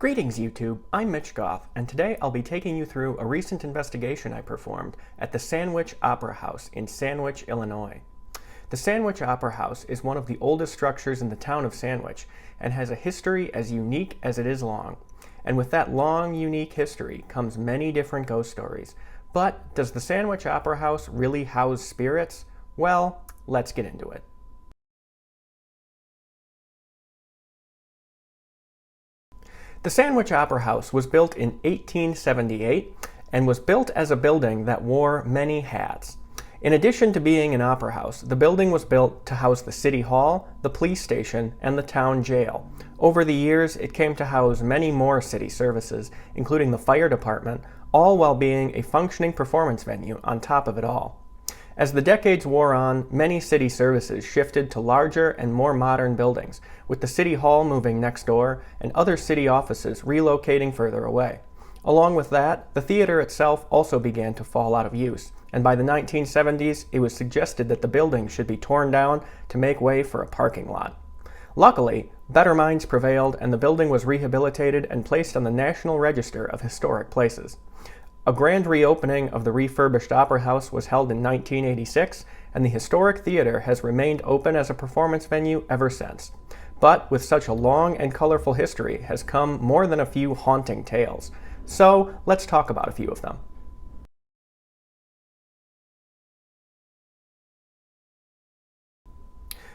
Greetings YouTube, I'm Mitch Goth, and today I'll be taking you through a recent investigation I performed at the Sandwich Opera House in Sandwich, Illinois. The Sandwich Opera House is one of the oldest structures in the town of Sandwich and has a history as unique as it is long. And with that long, unique history comes many different ghost stories. But does the Sandwich Opera House really house spirits? Well, let's get into it. The Sandwich Opera House was built in 1878 and was built as a building that wore many hats. In addition to being an opera house, the building was built to house the city hall, the police station, and the town jail. Over the years, it came to house many more city services, including the fire department, all while being a functioning performance venue on top of it all. As the decades wore on, many city services shifted to larger and more modern buildings, with the city hall moving next door and other city offices relocating further away. Along with that, the theater itself also began to fall out of use, and by the 1970s, it was suggested that the building should be torn down to make way for a parking lot. Luckily, better minds prevailed and the building was rehabilitated and placed on the National Register of Historic Places. A grand reopening of the refurbished Opera House was held in 1986, and the historic theater has remained open as a performance venue ever since. But with such a long and colorful history has come more than a few haunting tales. So let's talk about a few of them.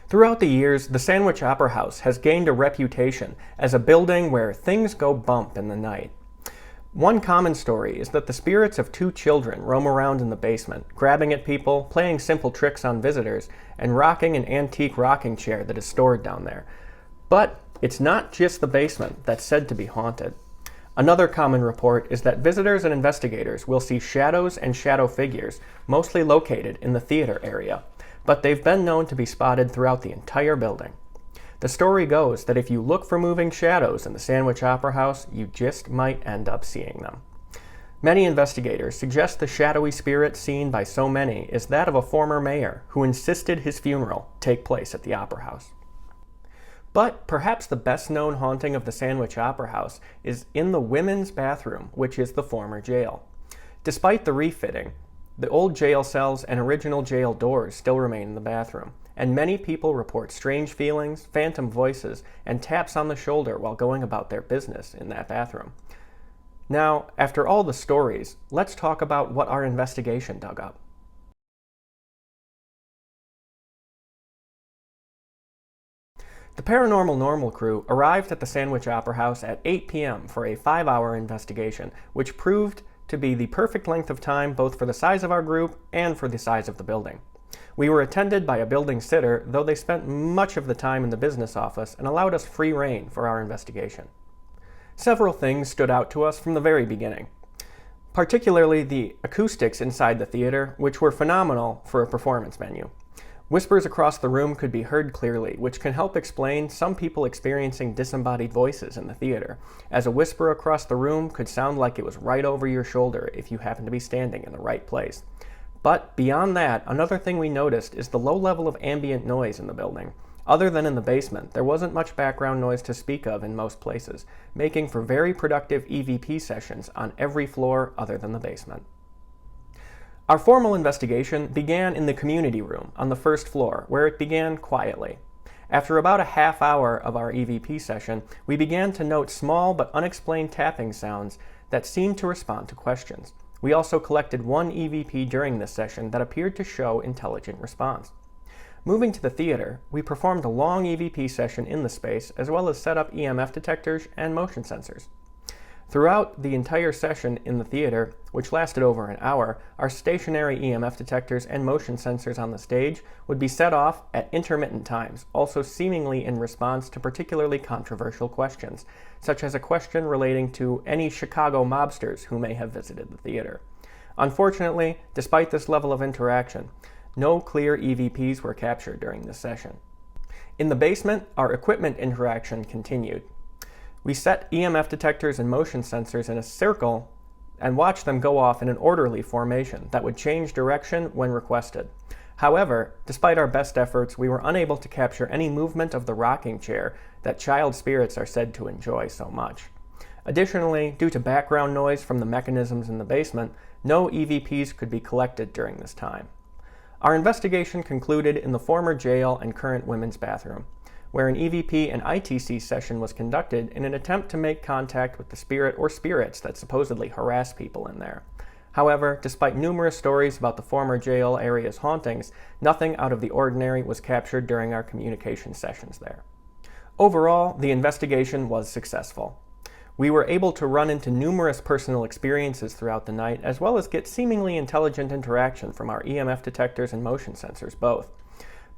Throughout the years, the Sandwich Opera House has gained a reputation as a building where things go bump in the night. One common story is that the spirits of two children roam around in the basement, grabbing at people, playing simple tricks on visitors, and rocking an antique rocking chair that is stored down there. But it's not just the basement that's said to be haunted. Another common report is that visitors and investigators will see shadows and shadow figures, mostly located in the theater area, but they've been known to be spotted throughout the entire building. The story goes that if you look for moving shadows in the Sandwich Opera House, you just might end up seeing them. Many investigators suggest the shadowy spirit seen by so many is that of a former mayor who insisted his funeral take place at the Opera House. But perhaps the best-known haunting of the Sandwich Opera House is in the women's bathroom, which is the former jail. Despite the refitting, the old jail cells and original jail doors still remain in the bathroom, and many people report strange feelings, phantom voices, and taps on the shoulder while going about their business in that bathroom. Now, after all the stories, let's talk about what our investigation dug up. The Paranormal Normal crew arrived at the Sandwich Opera House at 8 p.m. for a 5-hour investigation, which proved to be the perfect length of time both for the size of our group and for the size of the building. We were attended by a building sitter, though they spent much of the time in the business office and allowed us free rein for our investigation. Several things stood out to us from the very beginning, particularly the acoustics inside the theater, which were phenomenal for a performance venue. Whispers across the room could be heard clearly, which can help explain some people experiencing disembodied voices in the theater, as a whisper across the room could sound like it was right over your shoulder if you happened to be standing in the right place. But beyond that, another thing we noticed is the low level of ambient noise in the building. Other than in the basement, there wasn't much background noise to speak of in most places, making for very productive EVP sessions on every floor other than the basement. Our formal investigation began in the community room on the first floor, where it began quietly. After about a half hour of our EVP session, we began to note small but unexplained tapping sounds that seemed to respond to questions. We also collected one EVP during this session that appeared to show intelligent response. Moving to the theater, we performed a long EVP session in the space, as well as set up EMF detectors and motion sensors. Throughout the entire session in the theater, which lasted over an hour, our stationary EMF detectors and motion sensors on the stage would be set off at intermittent times, also seemingly in response to particularly controversial questions, such as a question relating to any Chicago mobsters who may have visited the theater. Unfortunately, despite this level of interaction, no clear EVPs were captured during this session. In the basement, our equipment interaction continued. We set EMF detectors and motion sensors in a circle and watched them go off in an orderly formation that would change direction when requested. However, despite our best efforts, we were unable to capture any movement of the rocking chair that child spirits are said to enjoy so much. Additionally, due to background noise from the mechanisms in the basement, no EVPs could be collected during this time. Our investigation concluded in the former jail and current women's bathroom, where an EVP and ITC session was conducted in an attempt to make contact with the spirit or spirits that supposedly harass people in there. However, despite numerous stories about the former jail area's hauntings, nothing out of the ordinary was captured during our communication sessions there. Overall, the investigation was successful. We were able to run into numerous personal experiences throughout the night, as well as get seemingly intelligent interaction from our EMF detectors and motion sensors both.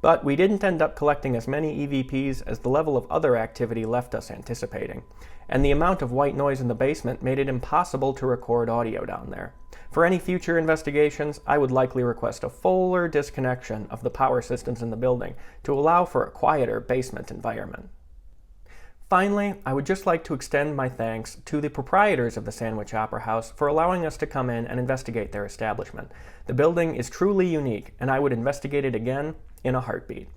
But we didn't end up collecting as many EVPs as the level of other activity left us anticipating, and the amount of white noise in the basement made it impossible to record audio down there. For any future investigations, I would likely request a fuller disconnection of the power systems in the building to allow for a quieter basement environment. Finally, I would just like to extend my thanks to the proprietors of the Sandwich Opera House for allowing us to come in and investigate their establishment. The building is truly unique, and I would investigate it again in a heartbeat.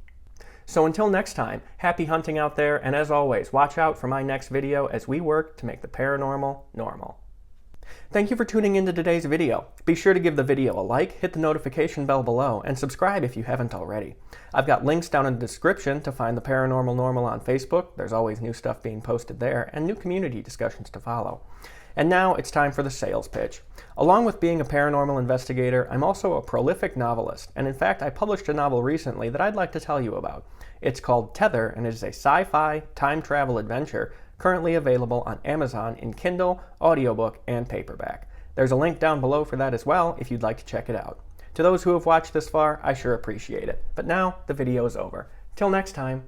So until next time, happy hunting out there, and as always, watch out for my next video as we work to make the paranormal normal. Thank you for tuning into today's video. Be sure to give the video a like, hit the notification bell below, and subscribe if you haven't already. I've got links down in the description to find the Paranormal Normal on Facebook. There's always new stuff being posted there, and new community discussions to follow. And now it's time for the sales pitch. Along with being a paranormal investigator, I'm also a prolific novelist, and in fact I published a novel recently that I'd like to tell you about. It's called Tether, and it is a sci-fi time travel adventure currently available on Amazon in Kindle, audiobook, and paperback. There's a link down below for that as well if you'd like to check it out. To those who have watched this far, I sure appreciate it. But now the video is over. Till next time.